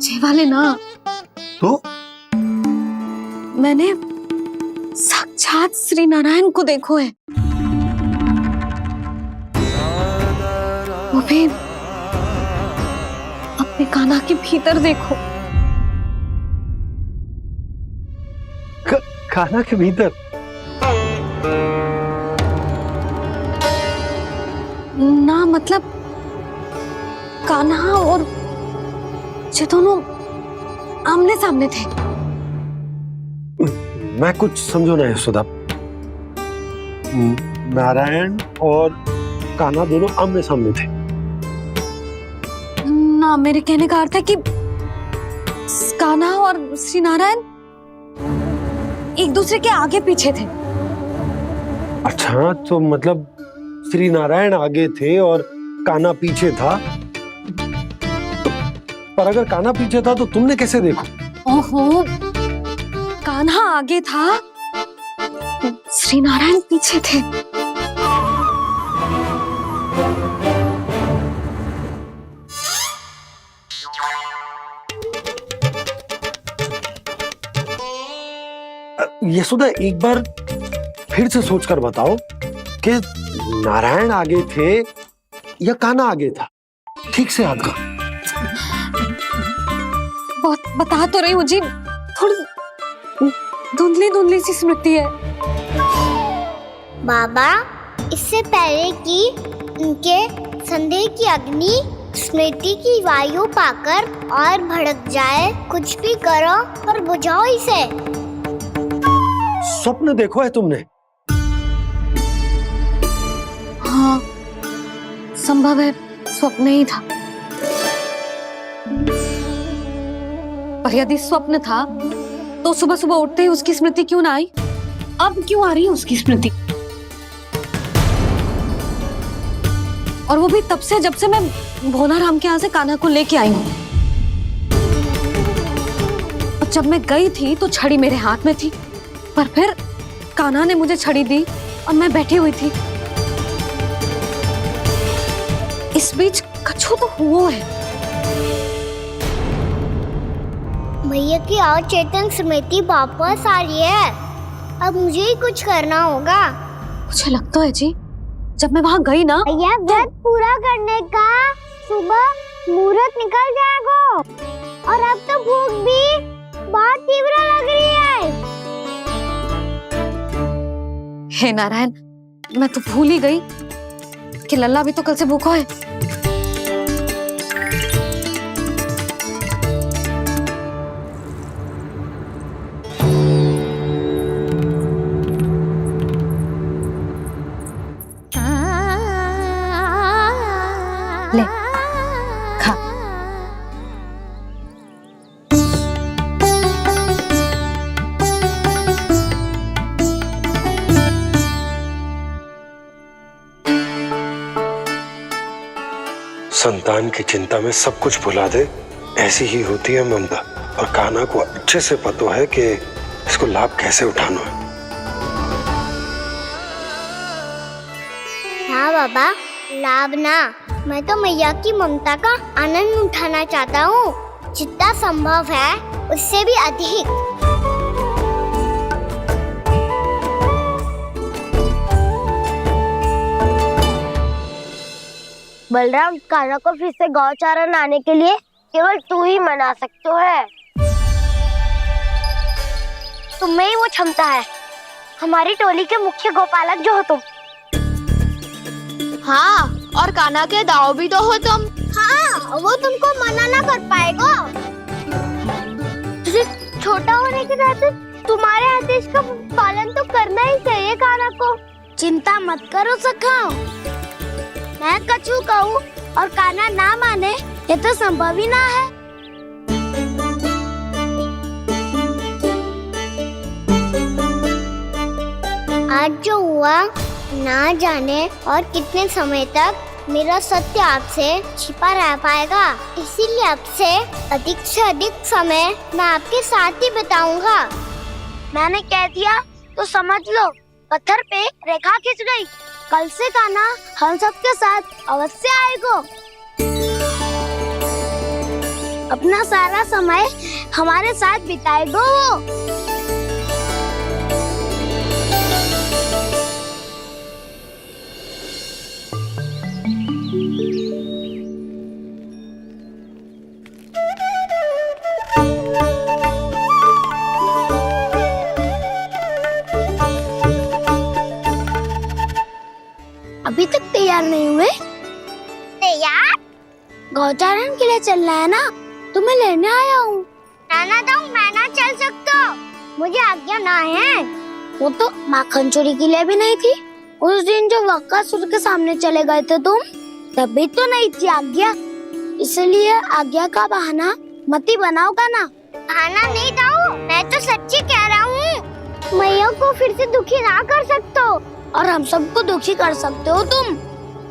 ये वाले ना, तो मैंने साक्षात श्री नारायण को देखो है, वो भी अपने कान्हा के भीतर देखो। कान्हा के भीतर? ना मतलब कान्हा और ये दोनों आमने सामने थे। मैं कुछ समझो ना यशोदा। नारायण और कान्हा दोनों आमने सामने थे? ना, मेरे कहने का अर्थ है कि कान्हा और श्री नारायण एक दूसरे के आगे पीछे थे। अच्छा, तो मतलब श्री नारायण आगे थे और कान्हा पीछे था। पर अगर कान्हा पीछे था तो तुमने कैसे देखो? ओहो, कान्हा आगे था, श्री नारायण पीछे थे। यशोदा, एक बार फिर से सोचकर बताओ कि नारायण आगे थे या कान्हा आगे था? ठीक से याद करो। बहुत बता तो रही हूँ जी, थोड़ी धुंधली धुंधली सी स्मृति है। बाबा, इससे पहले कि उनके संदेह की अग्नि स्मृति की वायु पाकर और भड़क जाए, कुछ भी करो और बुझाओ इसे। स्वप्न देखो है तुमने? हाँ, संभव है स्वप्न ही था। पर यदि स्वप्न था तो सुबह सुबह उठते ही उसकी स्मृति क्यों ना आई? अब क्यों आ रही है उसकी स्मृति? और वो भी तब से जब से मैं भोलाराम के यहाँ से कान्हा को लेके आई हूँ। और जब मैं गई थी तो छड़ी मेरे हाथ में थी, पर फिर कान्हा ने मुझे छड़ी दी और मैं बैठी हुई थी। इस बीच कछु तो हुआ है। भैया की अचेतन स्मृति वापस आ रही है। अब मुझे ही कुछ करना होगा। मुझे लगता है जी, जब मैं वहाँ गई ना, भैया व्रत पूरा करने का सुबह मुहूर्त निकल जाएगा और अब तो भूख भी बहुत तीव्र लग रही है। हे नारायण, मैं तो भूल ही गई कि लल्ला भी तो कल से भूखा है। ले, खा। संतान की चिंता में सब कुछ भुला दे, ऐसी ही होती है ममता। और कान्हा को अच्छे से पता है कि इसको लाभ कैसे उठाना है। हाँ बाबा, लाभ ना, मैं तो मैया की ममता का आनंद उठाना चाहता हूँ, जितना संभव है उससे भी अधिक। बलराम, कान्हा को फिर से गौचारण आने के लिए केवल तू ही मना सकते है। तुम में ही वो क्षमता है, हमारी टोली के मुख्य गोपालक जो हो तुम। हाँ, और कान्हा के दाव भी तो हो तुम। हाँ, वो तुमको मना ना कर पाएगा। छोटा होने के नाते तुम्हारे आदेश का पालन तो करना ही चाहिए कान्हा को। चिंता मत करो सखा, मैं कछु कहूँ और कान्हा ना माने, ये तो संभव ही ना है। आज जो हुआ ना जाने और कितने समय तक मेरा सत्य आपसे छिपा रह पाएगा, इसीलिए आपसे अधिक से अधिक समय मैं आपके साथ ही बिताऊंगा। मैंने कह दिया तो समझ लो, पत्थर पे रेखा खिंच गई। कल से कान्हा हम सबके साथ अवश्य आएगा। अपना सारा समय हमारे साथ बिताएगा वो। अभी तक तैयार नहीं हुए? तैयार? गौचारण के लिए चलना है ना, तुम्हें लेने आया हूँ। नाना दाऊ, मैं ना चल सकता, मुझे आज्ञा ना है। वो तो माखन चोरी के लिए भी नहीं थी। उस दिन जो वक्कासुर के सामने चले गए थे तुम, तभी तो नहीं थी आज्ञा। इसलिए आज्ञा का बहाना मत ही बनाओ ना। बहाना नहीं दाऊ, मैं तो सच्ची कह रहा हूँ। मैया को फिर से दुखी ना कर सकते हो और हम सबको दुखी कर सकते हो तुम।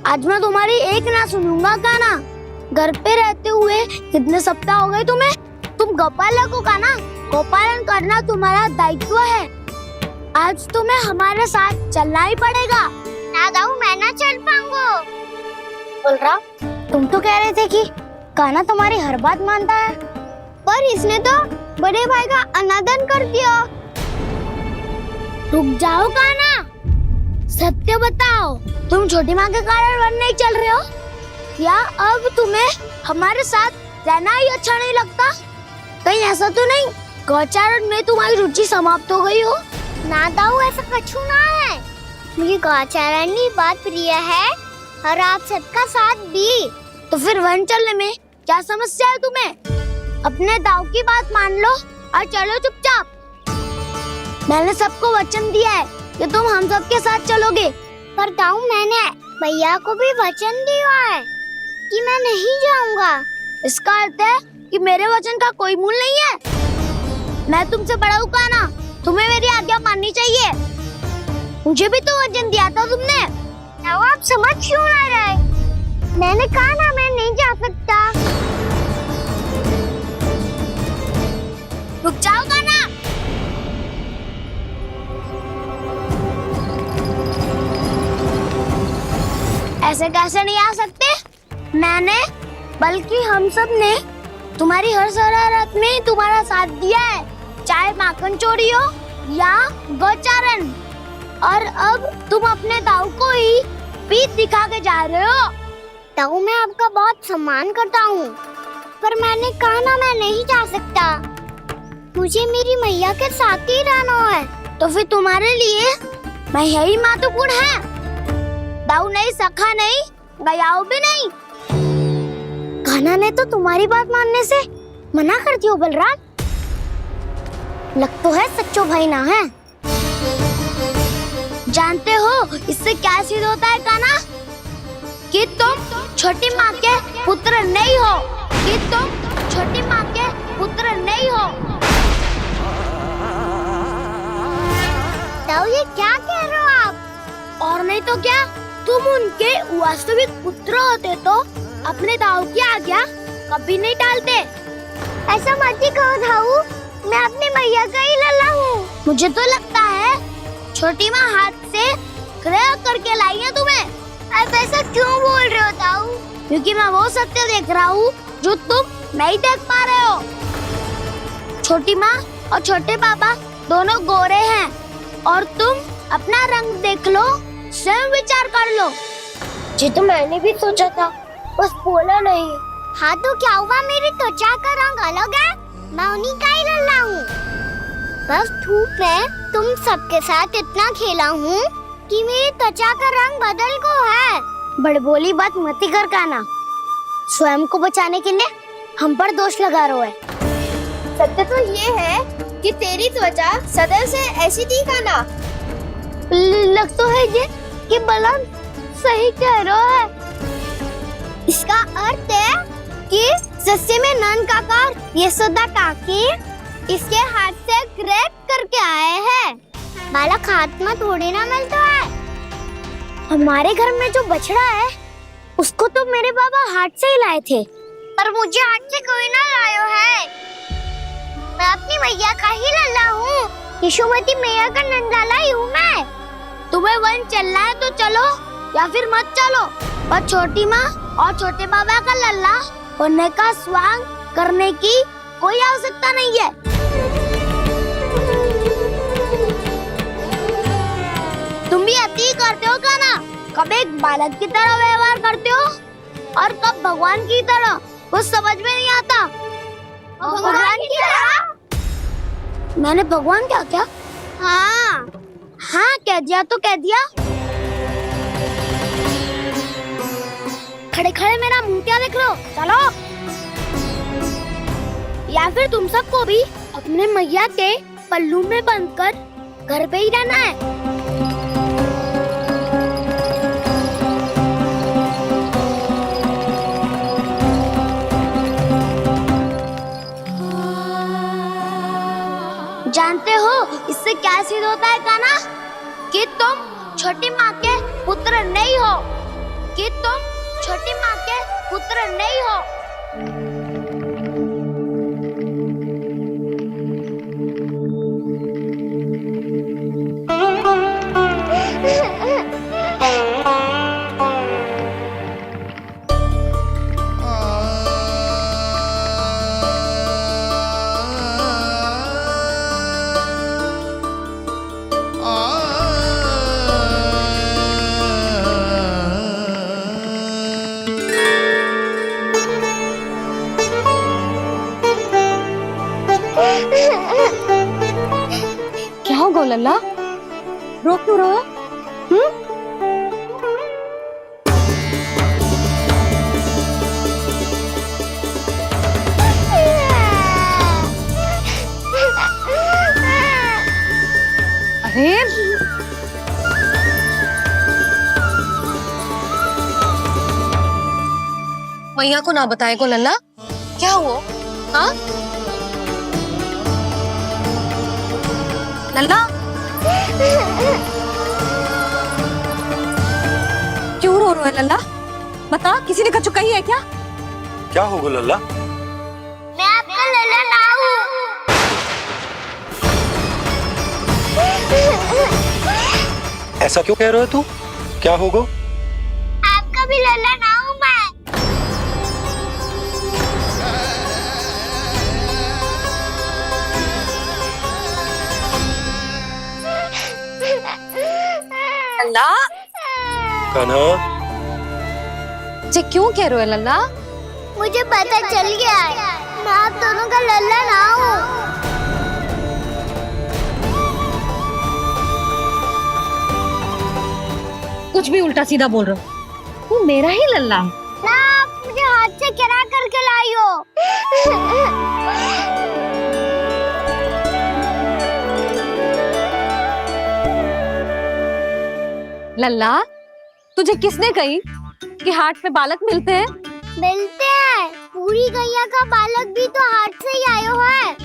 आज मैं तुम्हारी एक ना सुनूंगा कान्हा। घर पे रहते हुए कितने सप्ताह हो गए तुम्हें? तुम गोपालक हो कान्हा, गोपालन करना तुम्हारा दायित्व है। आज तुम्हें हमारे साथ चलना ही पड़ेगा। ना दाऊ, मैं ना चल पाऊंगा। बलराम, तुम तो कह रहे थे कि कान्हा तुम्हारी हर बात मानता है, पर इसने तो बड़े भाई का अनादर कर दिया। रुक जाओ कान्हा, सत्य बताओ, तुम छोटी माँ के कारण वन नहीं चल रहे हो या अब तुम्हें हमारे साथ रहना ही अच्छा नहीं लगता? कहीं ऐसा तो नहीं गौचारण में तुम्हारी रुचि समाप्त हो गई हो? ना दाऊ, ऐसा कछु ना है। मुझे गौचारण की बात प्रिय है और आप सबका साथ भी। तो फिर वन चलने में क्या समस्या है तुम्हें? अपने दाऊ की बात मान लो और चलो चुपचाप। मैंने सबको वचन दिया है कि तुम हम सबके साथ चलोगे। पर दाऊ, मैंने भैया को भी वचन दिया है कि मैं नहीं जाऊंगा। इसका अर्थ है कि मेरे वचन का कोई मूल नहीं है। मैं तुमसे बड़ा हूँ कान्हा, तुम्हें मेरी आज्ञा माननी चाहिए। मुझे भी तो वचन दिया था तुमने। आप समझ क्यों ना रहे? मैंने कहा ना, मैं नहीं जा सकता। रुक जाओ कान्हा। ऐसे कैसे नहीं आ सकते? मैंने बल्कि हम सब ने तुम्हारी हर शरारत में तुम्हारा साथ दिया है, चाहे माखन चोरी हो या गौचारण। और अब तुम अपने दाऊ को ही पीठ दिखा के जा रहे हो। दाऊ, मैं आपका बहुत सम्मान करता हूँ, पर मैंने कहा ना, मैं नहीं जा सकता। मुझे मेरी मैया के साथ ही रहना है। तो फिर तुम्हारे लिए मैया ही महत्वपूर्ण है। दाऊ नहीं, सखा नहीं, गयाऊ भी नहीं। कान्हा ने तो तुम्हारी बात मानने से मना कर दिया। बलराम, लग तो है सच्चो भाई ना है। जानते हो इससे क्या सिद्ध होता है कान्हा? कि तुम छोटी माँ के पुत्र नहीं हो, कि तुम छोटी माँ के पुत्र नहीं हो। दाऊ, ये क्या कह रहे हो आप? और नहीं तो क्या, तुम उनके वास्तविक पुत्र होते तो अपने दाऊ की आज्ञा कभी नहीं टालते। ऐसा मत ही कहो दाऊ, मैं अपनी मैया का ही लल्ला हूँ। मुझे तो लगता है छोटी माँ हाथ से ग्रह करके लाई है तुम्हें। आप ऐसा क्यों बोल रहे हो दाऊ? क्योंकि मैं वो सत्य देख रहा हूँ जो तुम नहीं देख पा रहे हो। छोटी माँ और छोटे पापा दोनों गोरे हैं और तुम अपना रंग देख लो, स्वयं विचार कर लो। जी तो मैंने भी सोचा था, बस बोला नहीं। हाँ तो क्या हुआ, मेरी त्वचा का रंग अलग है, मैं उन्हीं का ही लल्ला हूँ। बस धूप में तुम सबके साथ इतना खेला हूँ कि मेरी त्वचा का रंग बदल को है। बड़बोली बात मत ही कर कान्हा, स्वयं को बचाने के लिए हम पर दोष लगा रहे है। सत्य तो ये है कि तेरी त्वचा सदैव से ऐसी थी कान्हा। लग तो है ये कि बलराम सही कह रहा है। इसका अर्थ है कि सस्ते में नन काका यशोदा काकी इसके हाथ से ग्रेप करके आए हैं। बालक हाथ में थोड़ी ना मिलता है। हमारे घर में जो बछड़ा है उसको तो मेरे बाबा हाथ से ही लाए थे, पर मुझे हाथ से कोई ना लायो है। मैं अपनी मैया का ही लल्ला हूँ, यशोमती मैया का नंदलाला ही हूँ मैं। तुम्हें वन चलना है तो चलो या फिर मत चलो, पर छोटी माँ और छोटे बाबा का लल्ला होने का स्वांग करने की कोई आवश्यकता नहीं है। तुम भी अति करते हो क्या ना? कब एक बालक की तरह व्यवहार करते हो और कब भगवान की तरह, कुछ समझ में नहीं आता। भगवान की तरह? मैंने भगवान क्या क्या? हाँ हाँ कह दिया तो कह दिया। खड़े खड़े मेरा मुंह क्या देख लो, चलो। या फिर तुम सबको भी अपने मैया के पल्लू में बंधकर घर पे ही रहना है। जानते हो इससे क्या सिद्ध होता है काना? कि तुम छोटी माँ के पुत्र नहीं हो, कि तुम छोटी माँ के पुत्र नहीं हो। क्या हो गो लल्ला, रो क्यों रहा? अरे मैया को ना बताए को लल्ला, क्या हुआ? हाँ लल्ला, क्यों रो रहा है लल्ला? बता, किसी ने कछु कही है क्या? क्या होगा लल्ला? मैं आपका लल्ला ना हूँ। ऐसा क्यों कह रहे हो तू? क्या होगा? आपका भी लल्ला ना हूँ मैं। लल्ला, कान्हा, जे क्यों कह रहे हो लल्ला? मुझे पता चल गया है, मैं आप दोनों का लल्ला ना हूँ। कुछ भी उल्टा सीधा बोल रहे हो, तू मेरा ही लल्ला है ना। आप मुझे हाथ से गिरा करके लाई हो। लल्ला, तुझे किसने कही कि हाट में बालक मिलते हैं? मिलते हैं, पूरी गैया का बालक भी तो हाट से ही आयो है।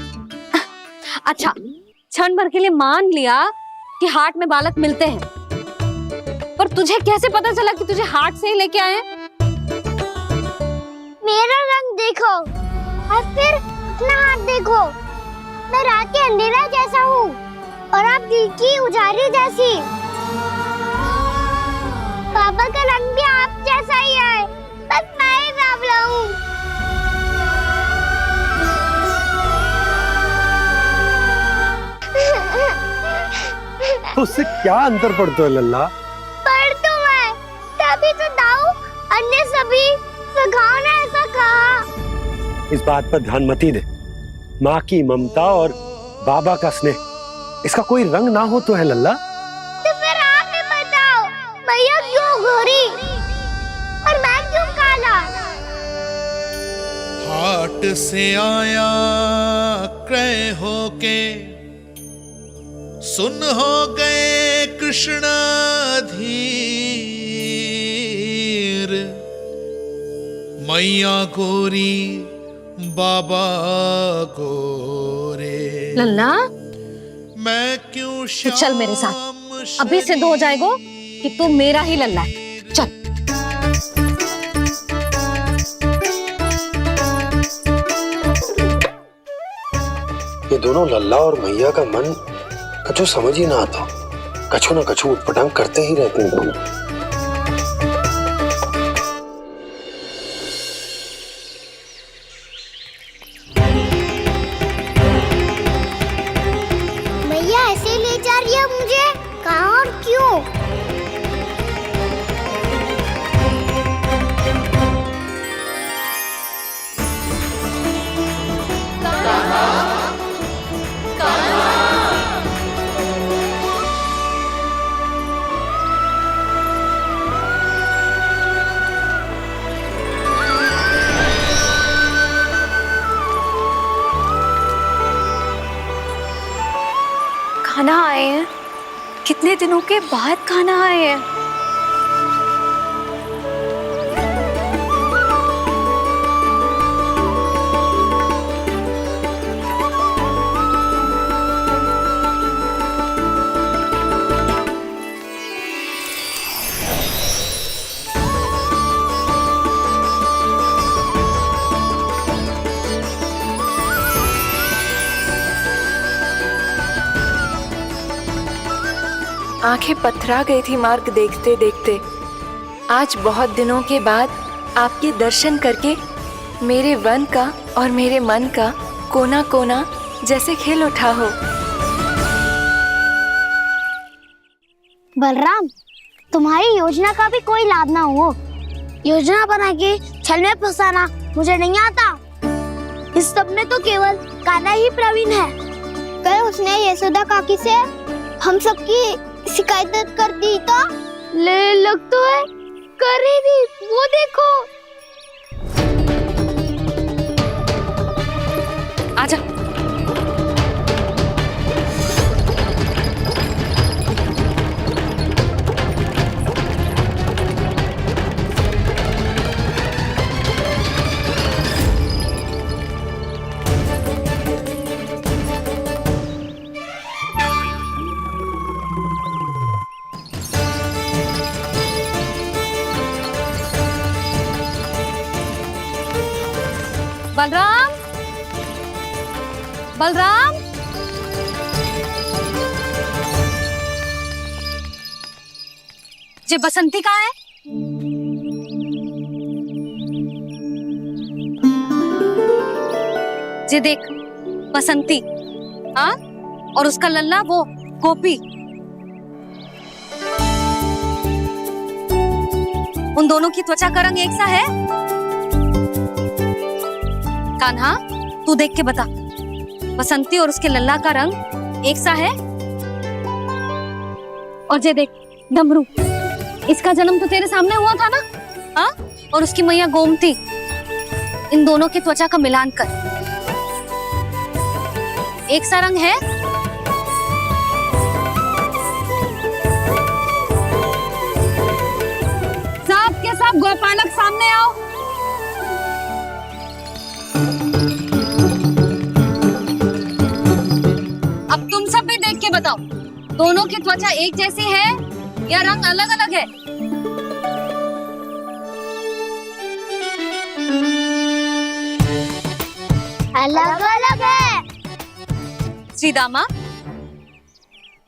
अच्छा, क्षण भर के लिए मान लिया कि हाट में बालक मिलते हैं, पर तुझे कैसे पता चला कि तुझे हाट से ही लेके आए हैं? मेरा रंग देखो और फिर अपना हाथ देखो। मैं रात के अंधेरा जैसा हूँ और आप दिल की उजाली जैसी। बाबा का रंग भी आप जैसा ही है, बस मैं ही बावला हूँ। उससे क्या अंतर पड़ता है लल्ला? पर तो मैं तभी तो दाऊ अन्य सभी सखाओ ने ऐसा कहा। इस बात पर ध्यान मत ही दे। माँ की ममता और बाबा का स्नेह, इसका कोई रंग ना हो तो है लल्ला। तो फिर आप ही बताओ, मैया क्यों गोरी और मैं क्यों काला? हाट से आया क्रय होके, सुन हो गए कृष्ण धीर। मैया गोरी बाबा गोरे। लल्ला, मैं क्यों तो चल मेरे साथ, अभी सिद्ध हो जाएगा कि तू मेरा ही लल्ला है। चल। ये दोनों लल्ला और मैया का मन कछु समझ ही ना आता, कछु ना कछु उटपटांग करते ही रहते हैं दोनों। मैया ऐसे ले जा रही है मुझे, कहाँ और क्यों? खाना आए हैं, कितने दिनों के बाद खाना आए हैं। आंखें पथरा गई थी मार्ग देखते देखते। आज बहुत दिनों के बाद आपके दर्शन करके मेरे वन का और मेरे मन का कोना कोना जैसे खिल उठा हो। बलराम, तुम्हारी योजना का भी कोई लाभ ना हो। योजना बना के छल में फंसाना मुझे नहीं आता। इस सब में तो केवल कान्हा ही प्रवीण है। कल उसने यशोदा काकी से हम सबकी शिकायत कर दी तो ले लग तो है कर ही दी, वो देखो। आजा। बलराम, बलराम, ये बसंती कहाँ है? ये देख बसंती, हाँ, और उसका लल्ला वो गोपी। उन दोनों की त्वचा का रंग एक सा है? कान्हा, तू देख के बता, बसंती और उसके लल्ला का रंग एक सा है? और ये देख डमरू, इसका जन्म तो तेरे सामने हुआ था ना, हाँ? और उसकी मैया गोमती, इन दोनों की त्वचा का मिलान कर, एक सा रंग है? सब के सब गोपालक सामने आओ। अब तुम सब भी देख के बताओ, दोनों की त्वचा एक जैसी है या रंग अलग अलग है? अलग अलग है। श्रीदामा,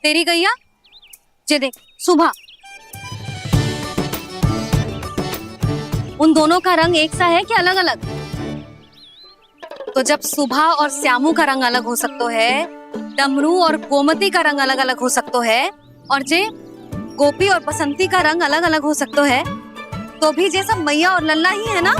तेरी गैया, ये देख सुबह, उन दोनों का रंग एक सा है कि अलग अलग? तो जब सुबह और श्यामू का रंग अलग हो सकता है, डमरू और गोमती का रंग अलग अलग हो सकता है, और जे गोपी और बसंती का रंग अलग अलग हो सकता है, तो भी जे सब मैया और लल्ला ही है ना?